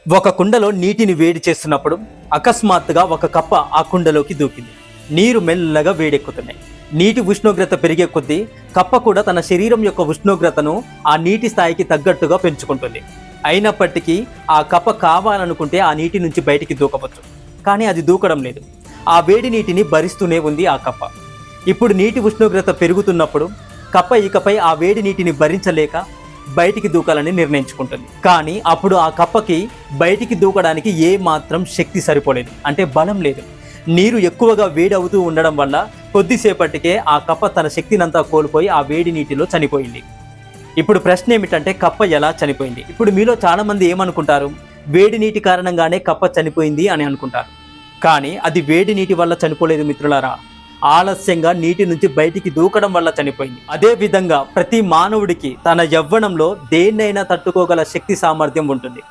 ఒక కుండలో నీటిని వేడి చేస్తున్నప్పుడు అకస్మాత్తుగా ఒక కప్ప ఆ కుండలోకి దూకింది. నీరు మెల్లగా వేడెక్కుతున్నాయి. నీటి ఉష్ణోగ్రత పెరిగే కొద్దీ కప్ప కూడా తన శరీరం యొక్క ఉష్ణోగ్రతను ఆ నీటి స్థాయికి తగ్గట్టుగా పెంచుకుంటుంది. అయినప్పటికీ ఆ కప్ప కావాలనుకుంటే ఆ నీటి నుంచి బయటికి దూకవచ్చు, కానీ అది దూకడం లేదు. ఆ వేడి నీటిని భరిస్తూనే ఉంది ఆ కప్ప. ఇప్పుడు నీటి ఉష్ణోగ్రత పెరుగుతున్నప్పుడు కప్ప ఇకపై ఆ వేడి నీటిని భరించలేక బయటికి దూకాలని నిర్ణయించుకుంటుంది. కానీ అప్పుడు ఆ కప్పకి బయటికి దూకడానికి ఏ మాత్రం శక్తి సరిపోలేదు, అంటే బలం లేదు. నీరు ఎక్కువగా వేడి అవుతూ ఉండడం వల్ల కొద్దిసేపటికే ఆ కప్ప తన శక్తినంతా కోల్పోయి ఆ వేడి నీటిలో చనిపోయింది. ఇప్పుడు ప్రశ్న ఏమిటంటే కప్ప ఎలా చనిపోయింది? ఇప్పుడు మీలో చాలా మంది ఏమనుకుంటారు, వేడి నీటి కారణంగానే కప్ప చనిపోయింది అని అనుకుంటారు. కానీ అది వేడి నీటి వల్ల చనిపోలేదు మిత్రులారా, ఆలస్యంగా నీటి నుంచి బయటికి దూకడం వల్ల చనిపోయింది. అదే విధంగా ప్రతి మానవుడికి తన యవ్వనంలో దేన్నైనా తట్టుకోగల శక్తి సామర్థ్యం ఉంటుంది.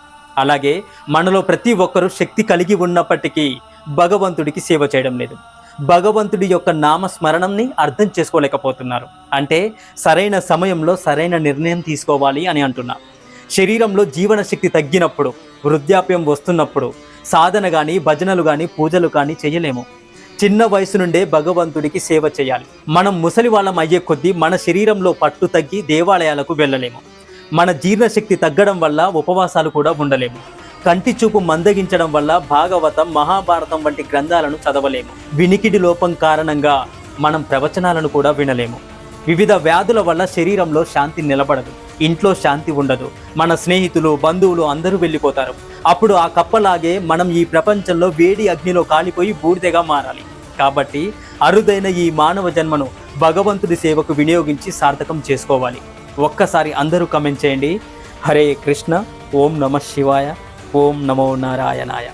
అలాగే మనలో ప్రతి ఒక్కరూ శక్తి కలిగి ఉన్నప్పటికీ భగవంతుడికి సేవ చేయడం లేదు. భగవంతుడి యొక్క నామస్మరణంని అర్థం చేసుకోలేకపోతున్నారు. అంటే సరైన సమయంలో సరైన నిర్ణయం తీసుకోవాలి అని అంటున్నా. శరీరంలో జీవన శక్తి తగ్గినప్పుడు, వృద్ధాప్యం వస్తున్నప్పుడు సాధన కానీ, భజనలు కానీ, పూజలు కానీ చేయలేము. చిన్న వయసు నుండే భగవంతుడికి సేవ చేయాలి. మనం ముసలి వాళ్ళం అయ్యే కొద్దీ మన శరీరంలో పట్టు తగ్గి దేవాలయాలకు వెళ్ళలేము. మన జీర్ణశక్తి తగ్గడం వల్ల ఉపవాసాలు కూడా ఉండలేము. కంటి చూపు మందగించడం వల్ల భాగవతం, మహాభారతం వంటి గ్రంథాలను చదవలేము. వినికిడి లోపం కారణంగా మనం ప్రవచనాలను కూడా వినలేము. వివిధ వ్యాధుల వల్ల శరీరంలో శాంతి నిలబడదు, ఇంట్లో శాంతి ఉండదు. మన స్నేహితులు, బంధువులు అందరూ వెళ్ళిపోతారు. అప్పుడు ఆ కప్పలాగే మనం ఈ ప్రపంచంలో వేడి అగ్నిలో కాలిపోయి బూడిదగా మారాలి. కాబట్టి అరుదైన ఈ మానవ జన్మను భగవంతుడి సేవకు వినియోగించి సార్థకం చేసుకోవాలి. ఒక్కసారి అందరూ కమెంట్ చేయండి. హరే కృష్ణ, ఓం నమః శివాయ, ఓం నమో నారాయణాయ.